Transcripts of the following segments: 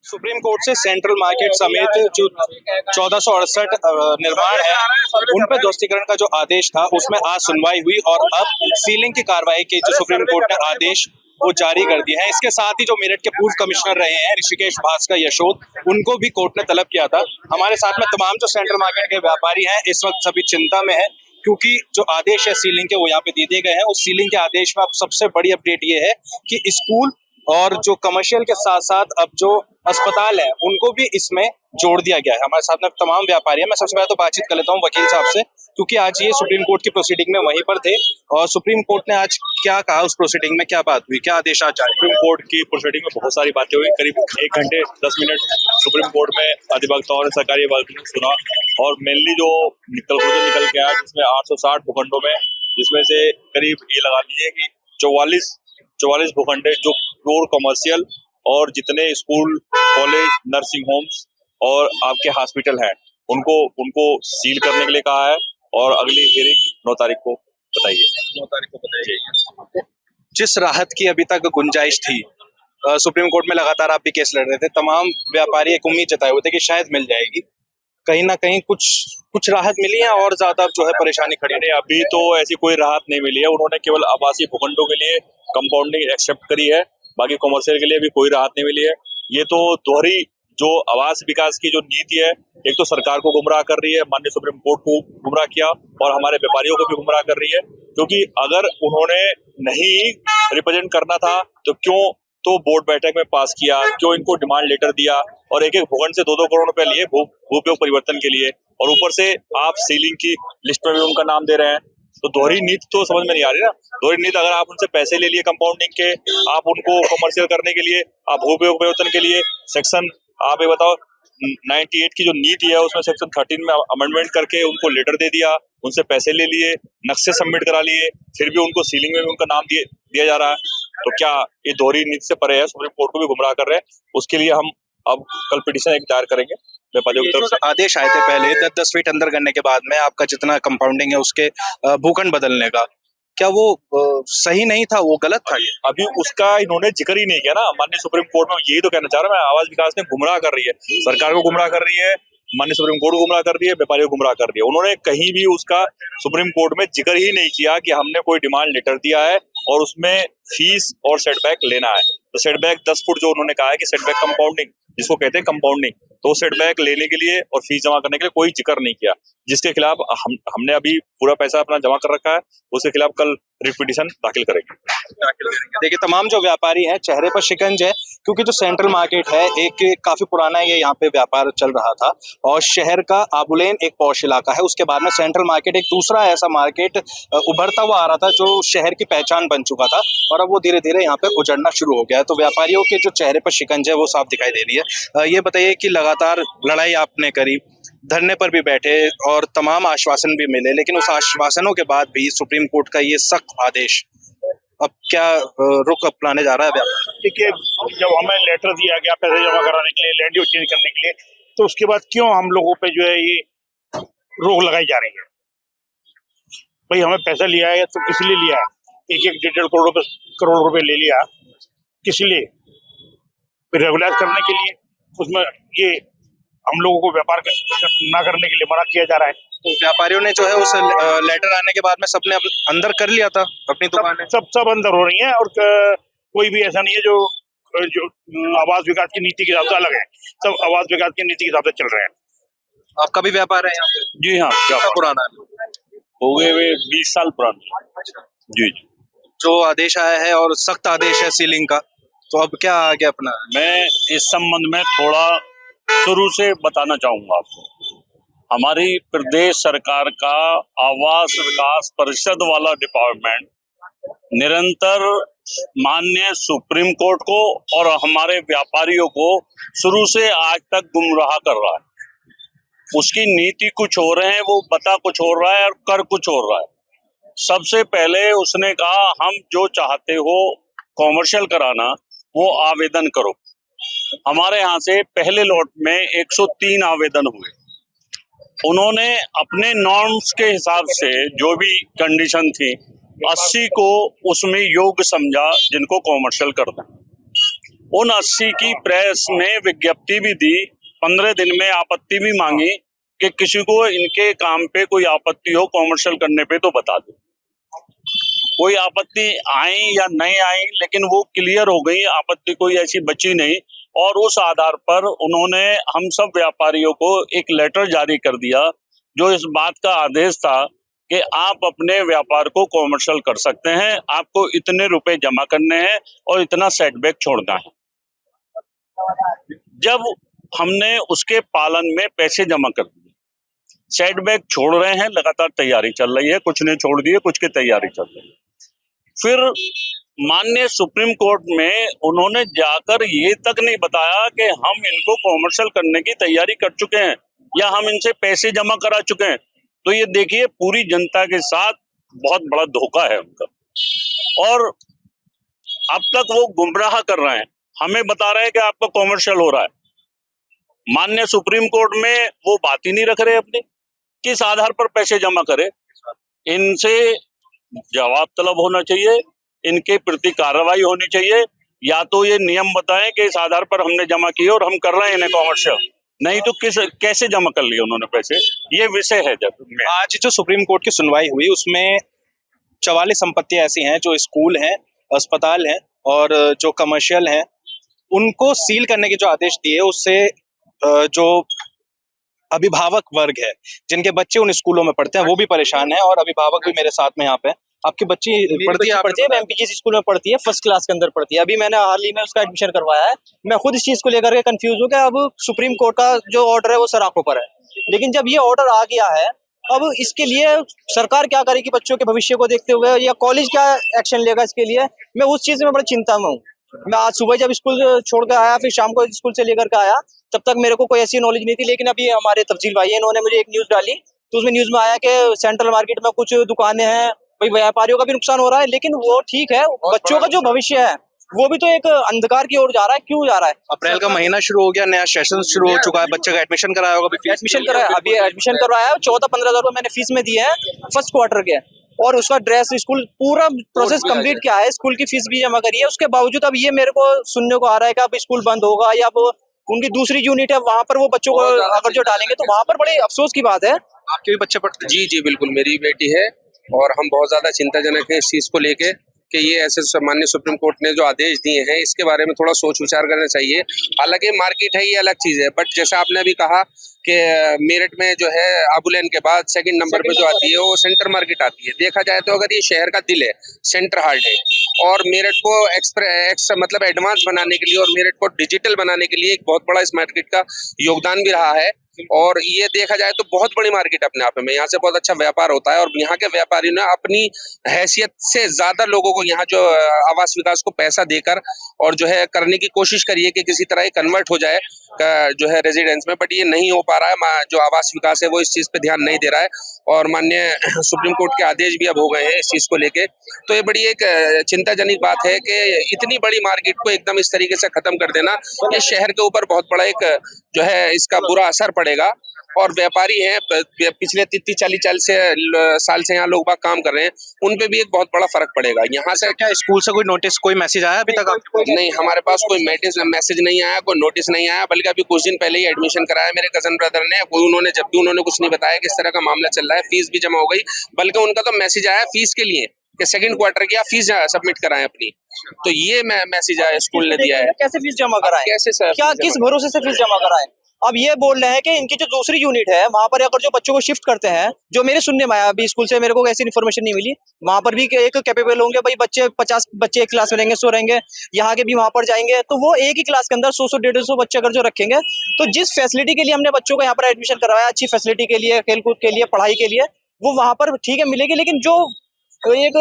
Supreme court से central market समेत जो 1468 निर्माण है उन पर ध्वस्तीकरण का जो आदेश था उसमें आज सुनवाई हुई और अब सीलिंग की कार्रवाई के जो सुप्रीम कोर्ट ने आदेश वो जारी कर दिए हैं। इसके साथ ही जो मेरठ के पूर्व कमिश्नर रहे हैं ऋषिकेश भास्कर यशोद, उनको भी कोर्ट ने तलब किया था। हमारे साथ में तमाम जो सेंट्रल मार्केट के व्यापारी हैं इस वक्त सभी चिंता में है क्योंकि जो आदेश है सीलिंग के वो यहाँ पे दे दिए गए हैं। उस सीलिंग के आदेश में अब सबसे बड़ी अपडेट ये है कि स्कूल और जो कमर्शियल के साथ साथ अब जो अस्पताल है उनको भी इसमें जोड़ दिया गया है। हमारे साथ में तमाम व्यापारी हैं। मैं सबसे पहले तो बातचीत कर लेता हूँ वकील साहब से, क्योंकि आज ये सुप्रीम कोर्ट की प्रोसीडिंग में वहीं पर थे और सुप्रीम कोर्ट ने आज क्या कहा, उस प्रोसीडिंग में क्या बात हुई, क्या आदेश आज जारी? सुप्रीम कोर्ट की प्रोसीडिंग में बहुत सारी बातें हुई। करीब 1 घंटे 10 मिनट सुप्रीम कोर्ट में अधिवक्ताओं ने सरकारी वकीलों ने सुना और मेनली जो कंक्लूजन निकल के आया जिसमें 860 भूखंडों में, जिसमें से करीब ये लगा लीजिए कि 44 भूखंड जो प्योर कमर्शियल और जितने स्कूल, कॉलेज, नर्सिंग होम्स और आपके हॉस्पिटल हैं उनको सील करने के लिए कहा है और अगली हियरिंग 9 तारीख को बताइए। 9 तारीख को बताइए। जिस राहत की अभी तक गुंजाइश थी, सुप्रीम कोर्ट में लगातार आप भी केस लड़ रहे थे, तमाम व्यापारी एक उम्मीद जताए हुए थे कि शायद मिल जाएगी, कहीं ना कहीं कुछ राहत मिली है और ज्यादा जो है परेशानी खड़ी है। अभी तो ऐसी कोई राहत नहीं मिली है। उन्होंने केवल आवासीय भूखंडों के लिए कंपाउंडिंग एक्सेप्ट करी है, बाकी कमर्शियल के लिए भी कोई राहत नहीं मिली है। ये तो दोहरी जो आवास विकास की जो नीति है, एक तो सरकार को गुमराह कर रही है, माननीय सुप्रीम कोर्ट को गुमराह किया और हमारे व्यापारियों को भी गुमराह कर रही है। क्योंकि अगर उन्होंने नहीं रिप्रेजेंट करना था तो क्यों तो बोर्ड बैठक में पास किया, क्यों इनको डिमांड लेटर दिया और एक भूखंड से 2-2 करोड़ रुपए लिए भूपयोग परिवर्तन के लिए, और ऊपर से आप सीलिंग की लिस्ट में भी उनका नाम दे रहे हैं। तो दोहरी नीति तो समझ में नहीं आ रही ना। दोहरी नीति, अगर आप उनसे पैसे ले लिए कंपाउंडिंग के, आप उनको कमर्शियल करने के लिए, आप भूपयोग परिवर्तन के लिए सेक्शन, आप ये बताओ 98 की जो नीति है उसमें सेक्शन 13 में अमेंडमेंट करके उनको लेटर दे दिया, उनसे पैसे ले लिए, नक्शे सबमिट करा लिए, फिर भी उनको सीलिंग में भी उनका नाम दिया जा रहा है। तो क्या ये दोहरी नीति से परे है? सुप्रीम कोर्ट को भी गुमराह कर रहे हैं। उसके लिए हम अब कल पिटीशन एक दायर करेंगे व्यापारियों की तरफ से। आदेश आए थे पहले 10-10 फीट अंदर करने के बाद में आपका जितना कंपाउंडिंग है उसके भूखंड बदलने का, क्या वो सही नहीं था, वो गलत था? ये अभी उसका इन्होंने जिक्र ही नहीं किया ना। माननीय सुप्रीम कोर्ट में यही तो कहना चाह रहा हूं मैं, आवास विकास ने गुमराह कर रही है, सरकार को गुमराह कर रही है, माननीय सुप्रीम कोर्ट को गुमराह कर दिया, व्यापारियों को गुमराह कर दिया। उन्होंने कहीं भी उसका सुप्रीम कोर्ट में जिक्र ही नहीं किया कि हमने कोई डिमांड लेटर दिया है और उसमें फीस और सेटबैक लेना है। तो सेटबैक 10 फुट जो उन्होंने कहा है कि सेटबैक कंपाउंडिंग जिसको कहते हैं कंपाउंडिंग, तो सेटबैक लेने के लिए और फीस जमा करने के लिए कोई जिक्र नहीं किया, जिसके खिलाफ हमने अभी पूरा पैसा अपना जमा कर रखा है। उसके खिलाफ कल रिपिटीशन दाखिल करेंगे। देखिए, तमाम जो व्यापारी हैं चेहरे पर शिकंज है क्योंकि जो सेंट्रल मार्केट है एक काफी पुराना ये यहाँ पे व्यापार चल रहा था और शहर का आबुलेन एक पॉश इलाका है। उसके बाद में सेंट्रल मार्केट एक दूसरा ऐसा मार्केट उभरता हुआ आ रहा था जो शहर की पहचान बन चुका था और अब वो धीरे धीरे यहाँ पे उजड़ना शुरू हो गया है। तो व्यापारियों के जो चेहरे पर शिकंज है वो साफ दिखाई दे रही है। ये बताइए कि लगातार लड़ाई आपने करी, धरने पर भी बैठे और तमाम आश्वासन भी मिले, लेकिन उस आश्वासनों के बाद भी सुप्रीम कोर्ट का ये सख्त आदेश, अब क्या रुख अपनाने जा रहा है व्यापार? देखिए, जब हमें लेटर दिया गया पैसे जमा कराने के लिए, लैंड यूज चेंज करने के लिए, तो उसके बाद क्यों हम लोगों पे जो है ये रोक लगाई जा रही है? भाई हमें पैसा लिया है तो किस लिए लिया है? 1-1 करोड़ रुपए ले लिया, किस लिए? रेगुलाइज करने के लिए। उसमें ये हम लोगों को व्यापार ना करने के लिए मना किया जा रहा है। तो व्यापारियों ने जो है उस लेटर आने के बाद में सबने अंदर कर लिया था अपनी दुकान, सब अंदर हो रही हैं और कोई भी ऐसा नहीं है जो आवास विकास की नीति के हिसाब से अलग है। सब आवास विकास की नीति के हिसाब से चल रहे हैं। आपका भी व्यापार है यहाँ पे? जी हाँ, क्या पुराना है? हो गए 20 साल पुराना। जी जी। जो आदेश आया है और सख्त आदेश है सीलिंग का, तो अब क्या आगे अपना? मैं इस संबंध में थोड़ा शुरू से बताना चाहूंगा आपको। हमारी प्रदेश सरकार का आवास विकास परिषद वाला डिपार्टमेंट निरंतर माननीय सुप्रीम कोर्ट को और हमारे व्यापारियों को शुरू से आज तक गुमराह कर रहा है। उसकी नीति कुछ हो रहे हैं, वो बता कुछ हो रहा है और कर कुछ हो रहा है। सबसे पहले उसने कहा हम जो चाहते हो कॉमर्शियल कराना वो आवेदन करो। हमारे यहाँ से पहले लॉट में 103 आवेदन हुए। उन्होंने अपने नॉर्म्स के हिसाब से जो भी कंडीशन थी 80 को उसमें योग्य समझा जिनको कॉमर्शियल करना। उन 80 की प्रेस में विज्ञप्ति भी दी, 15 दिन में आपत्ति भी मांगी कि किसी को इनके काम पे कोई आपत्ति हो कॉमर्शियल करने पे तो बता दो। कोई आपत्ति आई या नहीं आई, लेकिन वो क्लियर हो गई, आपत्ति कोई ऐसी बची नहीं। और उस आधार पर उन्होंने हम सब व्यापारियों को एक लेटर जारी कर दिया जो इस बात का आदेश था कि आप अपने व्यापार को कॉमर्शियल कर सकते हैं, आपको इतने रुपए जमा करने हैं और इतना सेटबैक छोड़ना है। जब हमने उसके पालन में पैसे जमा कर दिए, सेटबैक छोड़ रहे हैं, लगातार तैयारी चल रही है, कुछ ने छोड़ दिए, कुछ की तैयारी चल रही है। फिर माननीय सुप्रीम कोर्ट में उन्होंने जाकर ये तक नहीं बताया कि हम इनको कॉमर्शियल करने की तैयारी कर चुके हैं या हम इनसे पैसे जमा करा चुके हैं। तो ये देखिए, पूरी जनता के साथ बहुत बड़ा धोखा है उनका। और अब तक वो गुमराह कर रहे हैं, हमें बता रहे हैं कि आपका कॉमर्शियल हो रहा है। माननीय सुप्रीम कोर्ट में वो बात ही नहीं रख रहे अपनी, किस आधार पर पैसे जमा करे। इनसे जवाब तलब होना चाहिए, इनके प्रति कार्रवाई होनी चाहिए, या तो ये नियम बताएं कि इस आधार पर हमने जमा किए और हम कर रहे हैं इन्हें कॉमर्शियल, नहीं तो कैसे जमा कर लिए उन्होंने पैसे, ये विषय है। जब आज जो सुप्रीम कोर्ट की सुनवाई हुई उसमें 44 संपत्तियां ऐसी हैं जो स्कूल हैं, अस्पताल हैं और जो कमर्शियल हैं, उनको सील करने के जो आदेश दिए उससे जो अभिभावक वर्ग है जिनके बच्चे उन स्कूलों में पढ़ते हैं वो भी परेशान है। और अभिभावक भी मेरे साथ में यहाँ पे। आपकी बच्ची पढ़ती है एमपीजीसी स्कूल में पढ़ती है, फर्स्ट क्लास के अंदर पढ़ती है। अभी मैंने हाल ही में उसका एडमिशन करवाया है। मैं खुद इस चीज को लेकर के कंफ्यूज हूँ कि अब सुप्रीम कोर्ट का जो ऑर्डर है वो सराखों पर है, लेकिन जब ये ऑर्डर आ गया है अब इसके लिए सरकार क्या करेगी बच्चों के भविष्य को देखते हुए, या कॉलेज क्या एक्शन लेगा इसके लिए, मैं उस चीज में बड़ी चिंता में हूँ। मैं आज सुबह जब स्कूल छोड़ कर आया, फिर शाम को स्कूल से लेकर के आया, तब तक मेरे को कोई ऐसी नॉलेज नहीं थी। लेकिन अभी हमारे तफसील भाई है, इन्होंने मुझे एक न्यूज डाली, तो उसमें न्यूज में आया कि सेंट्रल मार्केट में कुछ दुकानें हैं, भाई व्यापारियों का भी नुकसान हो रहा है। लेकिन वो ठीक है, बच्चों का जो भविष्य है वो भी तो एक अंधकार की ओर जा रहा है। क्यों जा रहा है? अप्रैल का महीना शुरू हो गया, नया सेशन शुरू हो चुका है, बच्चे का एडमिशन कराया होगा, एडमिशन कराया, अभी एडमिशन करवाया, 14-15 हज़ार मैंने फीस में दिए हैं फर्स्ट क्वार्टर के, और उसका ड्रेस स्कूल पूरा प्रोसेस कंप्लीट किया है, स्कूल की फीस भी जमा करी है। उसके बावजूद अब ये मेरे को सुनने को आ रहा है कि अब स्कूल बंद होगा, या अब उनकी दूसरी यूनिट है वहां पर वो बच्चों को अगर जो डालेंगे तो वहां पर बड़े अफसोस की बात है। आपके भी बच्चे पढ़ते हैं? जी जी बिल्कुल, मेरी बेटी है और हम बहुत ज्यादा चिंताजनक है इस चीज को लेके कि ये ऐसे माननीय सुप्रीम कोर्ट ने जो आदेश दिए हैं इसके बारे में थोड़ा सोच विचार करना चाहिए। हालांकि मार्केट है ये अलग चीज है, बट जैसा आपने अभी कहा कि मेरठ में जो है अबुलैन के बाद सेकंड नंबर पे जो आती है वो सेंटर मार्केट आती है। देखा जाए तो अगर ये शहर का दिल है, सेंटर हार्ट है, और मेरठ को मतलब एडवांस बनाने के लिए और मेरठ को डिजिटल बनाने के लिए एक बहुत बड़ा इस मार्केट का योगदान भी रहा है। और ये देखा जाए तो बहुत बड़ी मार्केट अपने आप में, यहाँ से बहुत अच्छा व्यापार होता है और यहाँ के व्यापारियों ने अपनी हैसियत से ज्यादा लोगों को यहाँ जो आवास विकास को पैसा देकर और जो है करने की कोशिश करी है कि किसी तरह ये कन्वर्ट हो जाए जो है रेजिडेंस में, बट ये नहीं हो पा रहा है। जो आवास विकास है वो इस चीज पे ध्यान नहीं दे रहा है और माननीय सुप्रीम कोर्ट के आदेश भी अब हो गए हैं इस चीज को लेके। तो ये बड़ी एक चिंताजनक बात है कि इतनी बड़ी मार्केट को एकदम इस तरीके से खत्म कर देना, ये शहर के ऊपर बहुत बड़ा एक जो है इसका बुरा असर पड़ेगा। और व्यापारी हैं, पिछले 30-40 साल से यहाँ लोग बाग काम कर रहे हैं, उन पे भी एक बहुत बड़ा फर्क पड़ेगा। यहाँ से क्या स्कूल से कोई नोटिस, कोई मैसेज आया अभी तक आपको? नहीं, हमारे पास कोई मैसेज नहीं आया, कोई नोटिस नहीं आया, बल्कि अभी कुछ दिन पहले ही एडमिशन कराया मेरे कजन ब्रदर ने। उन्होंने जब भी उन्होंने कुछ नहीं बताया किस तरह का मामला चल रहा है, फीस भी जमा हो गई, बल्कि उनका तो मैसेज आया फीस के लिए कि सेकंड क्वार्टर की आप फीस सबमिट कराएं अपनी। तो ये मैसेज आया स्कूल ने दिया है। कैसे फीस जमा कराएं? कैसे सर? क्या किस भरोसे से फीस जमा कराएं? अब ये बोल रहे हैं कि इनकी जो दूसरी यूनिट है वहां पर अगर जो बच्चों को शिफ्ट करते हैं, जो मेरे सुनने में आया, अभी स्कूल से मेरे को ऐसी इन्फॉर्मेशन नहीं मिली, वहां पर भी एक कैपेबल होंगे भाई बच्चे, 50 बच्चे एक क्लास में रहेंगे, 100 रहेंगे, यहाँ के भी वहां पर जाएंगे, तो वो एक ही क्लास के अंदर 100-150 बच्चे अगर जो रखेंगे, तो जिस फैसिलिटी के लिए हमने बच्चों को यहाँ पर एडमिशन करवाया, अच्छी फैसिलिटी के लिए, खेलकूद के लिए, पढ़ाई के लिए, वो वहां पर ठीक है मिलेगी, लेकिन जो एक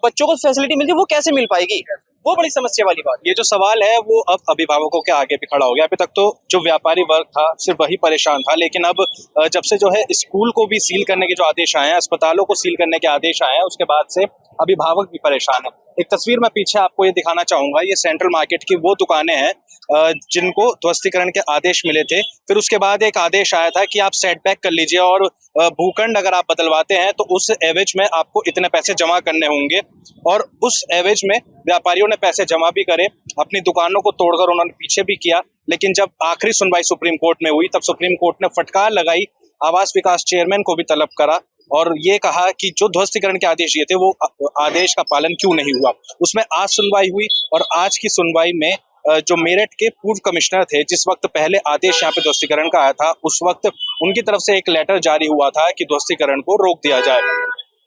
बच्चों को फैसिलिटी मिलती है वो कैसे मिल पाएगी? वो बड़ी समस्या वाली बात। ये जो सवाल है वो अब अभिभावकों के आगे भी खड़ा हो गया। अभी तक तो जो व्यापारी वर्ग था सिर्फ वही परेशान था, लेकिन अब जब से जो है स्कूल को भी सील करने के जो आदेश आए हैं, अस्पतालों को सील करने के आदेश आए हैं, उसके बाद से अभिभावक भी परेशान है। एक तस्वीर मैं पीछे आपको ये दिखाना चाहूंगा, ये सेंट्रल मार्केट की वो दुकानें हैं जिनको ध्वस्तीकरण के आदेश मिले थे। फिर उसके बाद एक आदेश आया था कि आप सेटबैक कर लीजिए और भूखंड अगर आप बदलवाते हैं तो उस एवज में आपको इतने पैसे जमा करने होंगे, और उस एवज में व्यापारियों ने पैसे जमा भी करे, अपनी दुकानों को तोड़कर उन्होंने पीछे भी किया। लेकिन जब आखिरी सुनवाई सुप्रीम कोर्ट में हुई तब सुप्रीम कोर्ट ने फटकार लगाई, आवास विकास चेयरमैन को भी तलब करा और ये कहा कि जो ध्वस्तीकरण के आदेश दिए थे वो आदेश का पालन क्यों नहीं हुआ। उसमें आज सुनवाई हुई और आज की सुनवाई में जो मेरठ के पूर्व कमिश्नर थे, जिस वक्त पहले आदेश यहाँ पे ध्वस्तीकरण का आया था, उस वक्त उनकी तरफ से एक लेटर जारी हुआ था कि ध्वस्तीकरण को रोक दिया जाए।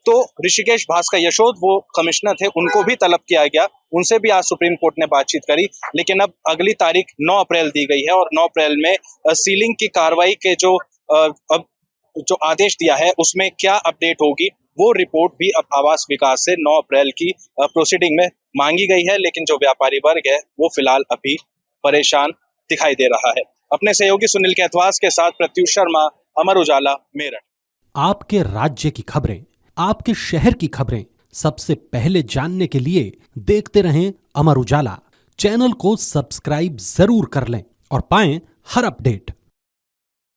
तो ऋषिकेश भास्कर यशोद वो कमिश्नर थे, उनको भी तलब किया गया, उनसे भी आज सुप्रीम कोर्ट ने बातचीत करी। लेकिन अब अगली तारीख 9 अप्रैल दी गई है और 9 अप्रैल में सीलिंग की कार्रवाई के अब जो आदेश दिया है उसमें क्या अपडेट होगी, वो रिपोर्ट भी अब आवास विकास से 9 अप्रैल की प्रोसीडिंग में मांगी गई है। लेकिन जो व्यापारी वर्ग है वो फिलहाल अभी परेशान दिखाई दे रहा है। अपने सहयोगी सुनील कैथवास के साथ प्रत्युष शर्मा, अमर उजाला, मेरठ। आपके राज्य की खबरें, आपके शहर की खबरें सबसे पहले जानने के लिए देखते रहें अमर उजाला। चैनल को सब्सक्राइब जरूर कर लें और पाएं हर अपडेट।